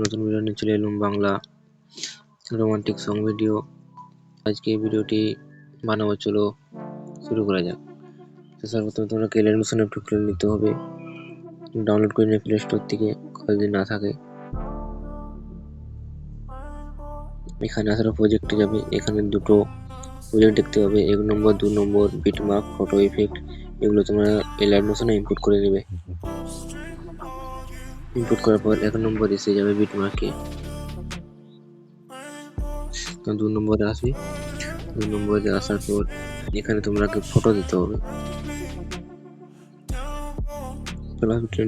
নতুন ভিডিও নিয়ে চলে এলাম বাংলা রোমান্টিক সং ভিডিও। আজকে এই ভিডিওটি বানাবো, চলো শুরু করা যাক। তো সর্বপ্রথম তোমরা কেলের মোশন অ্যাপটি খুলে নিতে হবে, ডাউনলোড করে নিয়ে প্লে স্টোর থেকে, যদি না থাকে। এখানে আসার প্রজেক্টে যাবে, এখানে দুটো প্রজেক্ট দেখতে পাবে, 1 নম্বর 2 নম্বর বিটমার্ক ফটো ইফেক্ট। এগুলো তোমরা এলাইট মোশনে ইনপুট করে নেবে। ইনপুট করার পর 1 নম্বর এসে যাবে বিটমার্কে, 2 নম্বরে আসবে। 2 নম্বরে আসার পর এখানে তোমরা ফটো দিতে হবে।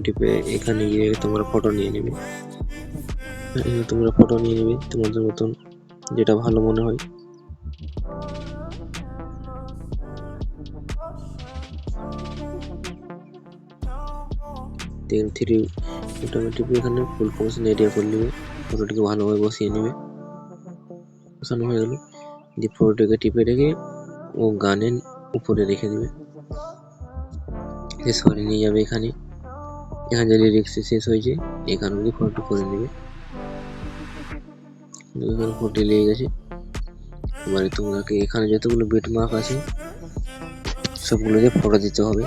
টিপে এখানে গিয়ে তোমরা ফটো নিয়ে নেবে। তোমাদের মতন যেটা ভালো মনে হয়। এখানে ফুল পজিশন এরিয়া করে নেবে, ফটোটিকে ভালোভাবে বসিয়ে নেবে। বসানো হয়ে গেল, যে ফটোটিকে টিপে রেখে ও গানের উপরে রেখে দেবে। সরে নিয়ে যাবে এখানে যে লিরিক্স শেষ হয়েছে, এখানে অবধি ফটো করে নেবে। এখানে ফটো লেগে গেছে। এবারে তোমাকে এখানে যতগুলো বিটমার্ক আছে সবগুলোকে ফটো দিতে হবে।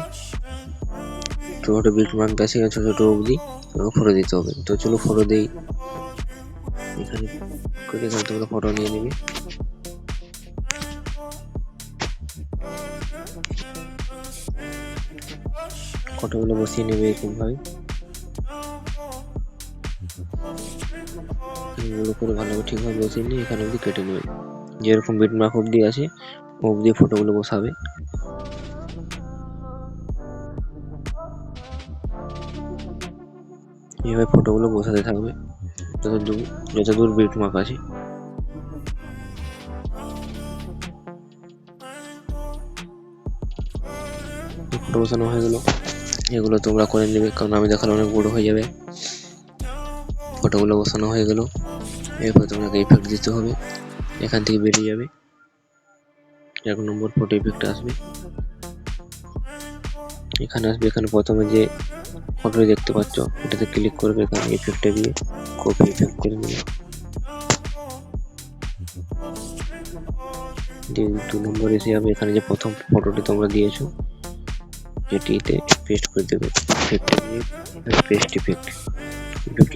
ছোট বিটমার্ক আছে ছোট ছোট অবধি ফটো দিতে হবে। তো চলো ফটো দেই। এখানে তোমরা ফটো নিয়ে নেবে। ফটোগুলো বসিয়ে নেবে এরকম ভাবে, এগুলো করে ভালোভাবে ঠিকভাবে বসিয়ে নিয়ে এখানে অবধি কেটে নেবে। যেরকম বিটমার্ক অবধি আছে অবধি ফটোগুলো বসাবে। এইভাবে ফটোগুলো বসাতে থাকবে যতদূর বিটমার্ক আছে। ফটো বসানো হয়ে গেল। এগুলো তোমরা করে নেবে, কারণ আমি দেখালে অনেক বড় হয়ে যাবে। ফটোগুলো বসানো হয়ে গেল। এরপর তোমাকে ইফেক্ট দিতে হবে। এখান থেকে বেরিয়ে যাবে, 1 নম্বর ফটো ইফেক্ট আসবে। এখানে আসবে, এখানে প্রথমে যে ফটোটি দেখতে পাচ্ছ এটাতে ক্লিক করবে। এখানে ইফেক্টে দিয়ে কপি ইফেক্ট করে নেবে। 2 নম্বর এসে যাবে, এখানে যে প্রথম ফটোটি তোমরা দিয়েছো এটিতে পেস্ট করে দেবে। ইফেক্টে দিয়ে পেস্ট ইফেক্ট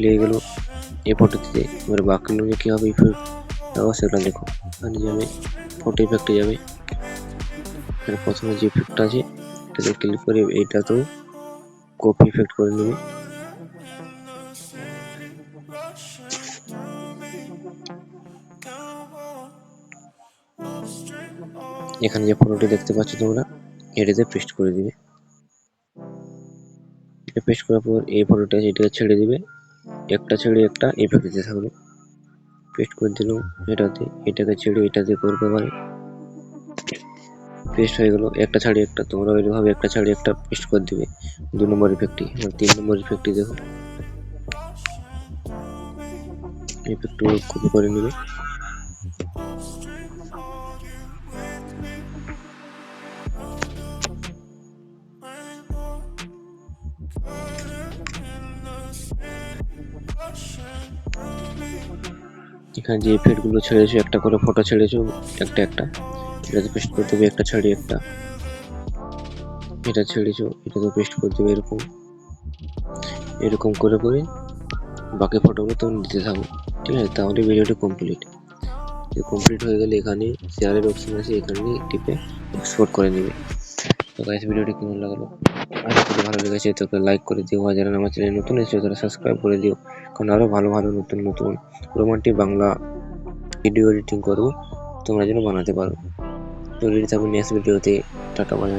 লেগে গেল এই ফটোটিতে। এবার বাকিগুলো কি হবে ইফেক্ট সেটা দেখো। এখানে যাবে ফটো ইফেক্টে যাবে, এখানে প্রথমে যে ইফেক্টটা আছে এটাতে ক্লিক করে এইটাতেও কপি ইফেক্ট করে নেবে। এখানে যে ফটোটি দেখতে পাচ্ছ তোমরা এটাতে পেস্ট করে দিবে। এটা পেস্ট করার পর এই ফটোটা এটাকে ছেড়ে দিবে, একটা ছেড়ে একটা ইফেক্ট দিতে থাকবে। পেস্ট করে দিলাম এটাকে ছেড়ে এটাতে করবে। মানে পেস্ট হয়ে গেল, একটা ছাড়িয়ে একটা তোমরা এইভাবে একটা ছাড়িয়ে একটা পেস্ট করে দিবে 2 নম্বর ইফেক্টটি। 3 নম্বর ইফেক্টটি দেখো, ইফেক্ট কপি করে নেবে। এখানে যে ইফেক্ট গুলো ছেড়েছো, একটা করে ফটো ছেড়েছো একটা এটাতে পেস্ট করে দেবে, একটা ছাড়িয়ে একটা। এটা ছেড়েছো এটাতে পেস্ট করে দেবে। এরকম করে বাকি ফটোগুলো তুমি দিতে থাকো। ঠিক আছে, তাহলে ভিডিওটি কমপ্লিট হয়ে গেলে এখানে শেয়ারের অপশন আছে, এখানে টিপে এক্সপোর্ট করে নেবে। তো গাইস, ভিডিওটি কেমন লাগলো? যদি ভালো লেগেছে তোকে লাইক করে দিও, আর যারা আমার চ্যানেল নতুন এসেছে তারা সাবস্ক্রাইব করে দিও, কারণ আরো ভালো নতুন রোমান্টিক বাংলা ভিডিও এডিটিং করবো, তোমরা যেন বানাতে পারো। তো রেডি থাকো নেক্সট ভিডিওতে। Tata bye.